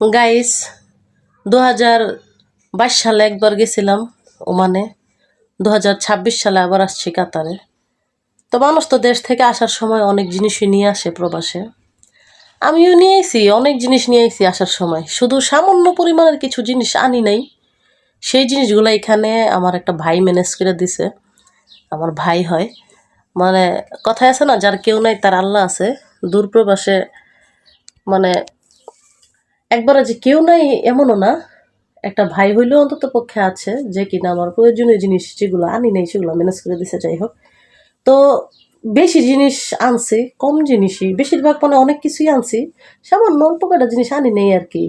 Guys 2022 সালে একবার গেছিলাম ওমানে। 2026 সালে আবার আসছি কাতারে। তো মানুষ তো দেশ থেকে আসার সময় অনেক জিনিসই নিয়ে আসে প্রবাসে। আমিও নিয়ে আইছি, অনেক জিনিস নিয়ে আইছি আসার সময়। শুধু সামান্য পরিমাণের কিছু জিনিস আনি নাই। সেই জিনিসগুলো এখানে আমার একটা ভাই ম্যানেজ করে দিছে। আমার ভাই হয়, মানে কথায় আছে না, যার কেউ নাই তার আল্লাহ আছে। দূর প্রবাসে মানে একবারে যে কেউ নাই এমনও না, একটা ভাই হইলেও অন্তত পক্ষে আছে যে কিনা আমার প্রয়োজনীয় জিনিস যেগুলো আনি নাই সেগুলো ম্যানেজ করে দিছে। যাই হোক, তো বেশি জিনিস আনছি, কম জিনিসই বেশিরভাগ, মানে অনেক কিছুই আনছি, সামান্য অল্প কটা জিনিস আনি নেই আর কি।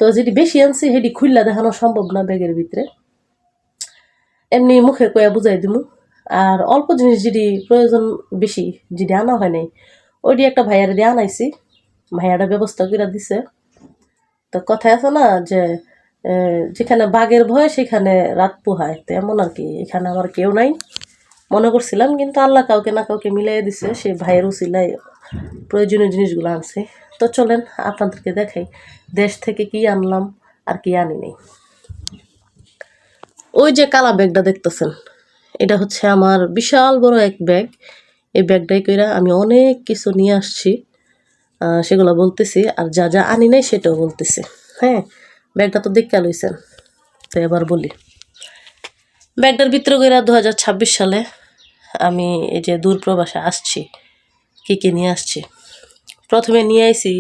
তো যেটি বেশি আনছি সেটি খুললা দেখানো সম্ভব না ব্যাগের ভিতরে, এমনি মুখে কয়া বুঝাই দিমু। আর অল্প জিনিস যেটি প্রয়োজন বেশি, যেটি আনা হয় নাই, ওইটি একটা ভাইয়ারে দিয়ে আনাইছি, ভাইয়াটা ব্যবস্থা করে দিছে। তো কথায় আছে না যে যেখানে বাঘের ভয় সেখানে রাত পোহায়, তো এমন আর কি। এখানে আমার কেউ নাই মনে করছিলাম, কিন্তু আল্লাহ কাউকে না কাউকে মিলাই দিছে, সে ভাইয়ের উসিলায় প্রয়োজনীয় জিনিসগুলো আনছে। তো চলেন আপনাদেরকে দেখাই দেশ থেকে কি আনলাম আর কি আনি নাই। ওই যে কালা ব্যাগটা দেখতেছেন, এটা হচ্ছে আমার বিশাল বড় এক ব্যাগ। এই ব্যাগটাই কইরা আমি অনেক কিছু নিয়ে আসছি, সেগুলো বলতেছি, আর যা যা আনি নাই সেটাও বলতেছি। হ্যাঁ, ব্যাগটা তো দেখতে লইছেন, তো এবার বলি। ব্যাগটার ভিতরে কইরা 2026 সালে আমি এই যে দূর প্রবাসে আসছি, কি কি নিয়ে আসছি। প্রথমে নিয়ে আইছি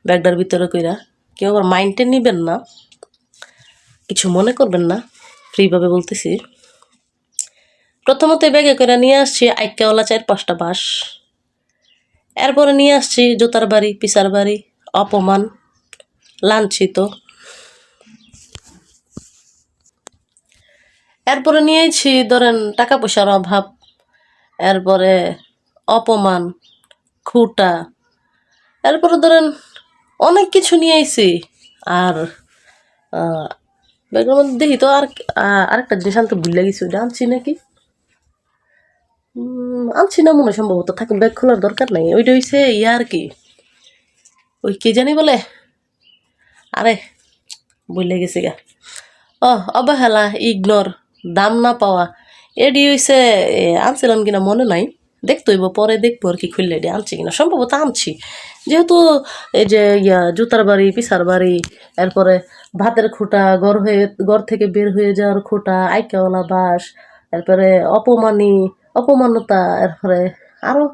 ব্যাগটার ভিতরে কইরা, কেউ আবার মাইন্ডে নিবেন না, কিছু মনে করবেন না, ফ্রিভাবে বলতেছি। প্রথমত ব্যাগে করে নিয়ে আসছি আইক্যাওয়ালা 4-5টা বাঁশ। এরপরে নিয়ে আসছি জুতার বাড়ি, পিসার বাড়ি, অপমান, লাঞ্ছিত। এরপরে নিয়েছি ধরেন টাকা পয়সার অভাব, এরপরে অপমান, খুঁটা, এরপরে ধরেন অনেক কিছু নিয়ে আইছি। আর ব্যাগের মধ্যে দেখি তো আরেকটা জিনিস আনতে ভুলে গেছি, ওইটা আনছি নাকি, আনছি না মনে সম্ভবত, থাকে ব্যাগ খোলার দরকার নাই। ওইটা হইছে ইয়া আর কি, ওই কে জানি বলে, আরে ভুলে গেছি গা। অবহেলা, ইগনোর, দাম না পাওয়া, এডি হইছে। আনছিলাম কিনা মনে নাই, দেখতে হইব, পরে দেখবো আর কি খুললে এডি আনছি কিনা। সম্ভবত আনছি, যেহেতু এই যে জুতার বাড়ি, পিসার বাড়ি, এরপরে ভাতের খুঁটা, ঘর থেকে বের হয়ে যাওয়ার খুঁটা, আইকাওয়ালা বাঁশ, এরপরে অপমানতা, এরপরে আরো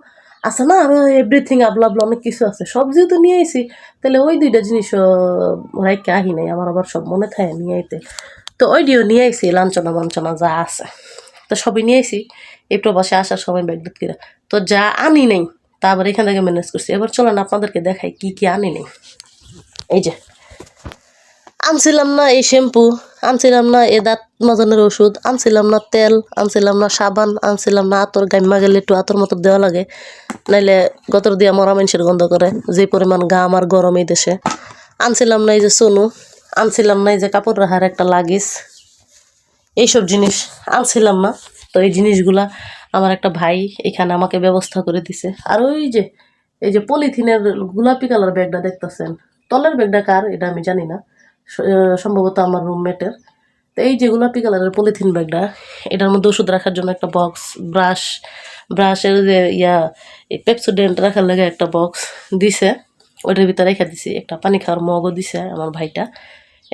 আছে না, আরো এভরিথিং আবলা অনেক কিছু আছে। সব যেহেতু নিয়ে আইছি, তাহলে ওই দুইটা জিনিস রাইকে আহি নাই, আমার আবার সব মনে থাকে নিয়ে আইতে। তো ওইটিও নিয়ে আইছি, লাঞ্ছনা মাঞ্চনা যা আছে, তো সবই নিয়ে আইছি এই প্রবাসে আসার সময় ব্যাগ কিনা। তো যা আনি নেই তা আবার এখান থেকে ম্যানেজ করছি। এবার চলেন আপনাদেরকে দেখাই কি কি আনি নেই। এই যে আনছিলাম না এই শ্যাম্পু, আনছিলাম না এ দাঁত মাজানোর ওষুধ, আনছিলাম না তেল, আনছিলাম না সাবান, আনছিলাম না আতর। গাইমা গেলে একটু আতর মতো দেওয়া লাগে, নাইলে গতর দিয়ে মরা মানুষের গন্ধ করে, যে পরিমাণ গাম আর গরম এই দেশে। আনছিলাম না এই যে সোনু, আনছিলাম না এই যে কাপড় রাখার একটা লাগিস, এইসব জিনিস আনছিলাম না। তো এই জিনিসগুলা আমার একটা ভাই এখানে আমাকে ব্যবস্থা করে দিছে। আর ওই যে এই যে পলিথিনের গোলাপি কালার ব্যাগটা দেখতেছেন, তলের ব্যাগটা কার এটা আমি জানি না, সম্ভবত আমার রুমমেটের। তো এই যে গোলাপি কালারের পলিথিন ব্যাগটা, এটার মধ্যে ওষুধ রাখার জন্য একটা বক্স, ব্রাশের যে এই পেপসোডেন্ট রাখার লাগে একটা বক্স দিছে, ওইটার ভিতরে রেখে দিছি। একটা পানি খাওয়ার মগও দিছে আমার ভাইটা,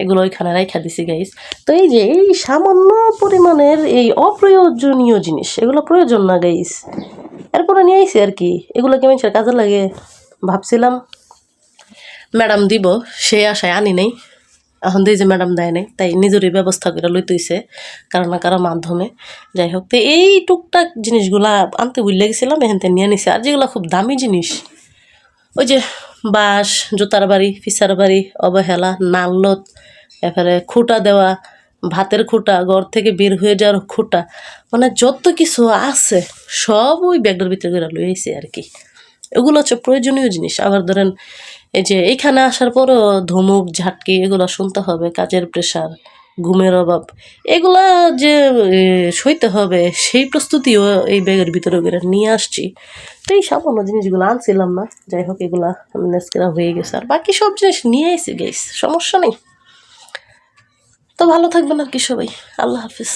এগুলো ওইখানে রাইখা দিছি গাইস। তো এই যে এই সামান্য পরিমাণের এই অপ্রয়োজনীয় জিনিস, এগুলো প্রয়োজন না গাইস, এরপরে নিয়ে আইছি আর কি। এগুলো কি মানুষের কাজে লাগে ভাবছিলাম ম্যাডাম দিব, সে আশায় আনি নাই। এখন দিয়ে যে ম্যাডাম দেয় নাই, তাই নিজেরই ব্যবস্থা করে লইতেছে কারো না কারো মাধ্যমে। যাই হোক, তো এই টুকটাক জিনিসগুলা আনতে ভুলে গেছিলাম, এখান থেকে নিয়ে নিছি। আর যেগুলো খুব দামি জিনিস, ওই যে বাঁশ, জুতার বাড়ি, পিসার বাড়ি, অবহেলা, নাল্লত, এরপরে খুঁটা দেওয়া, ভাতের খুঁটা, ঘর থেকে বের হয়ে যাওয়ার খুঁটা, মানে যত কিছু আছে সব ওই ব্যাগটার ভিতরে করে লই আইছে আর কি। এগুলো হচ্ছে প্রয়োজনীয় জিনিস। আবার ধরেন এই যে এইখানে আসার পরও ধমক ঝাটকি এগুলো শুনতে হবে, কাজের প্রেশার, ঘুমের অভাব, এগুলা যে সইতে হবে সেই প্রস্তুতিও এই ব্যাগের ভিতরে করে নিয়ে আসছি। তো এই সামান্য জিনিসগুলো আনছিলাম না, যাই হোক এগুলা ম্যানেজ করা হয়ে গেছে। আর বাকি সব জিনিস নিয়ে আইসি গাইস, সমস্যা নেই। তো ভালো থাকবেন আর কি সবাই, আল্লাহ হাফিজ।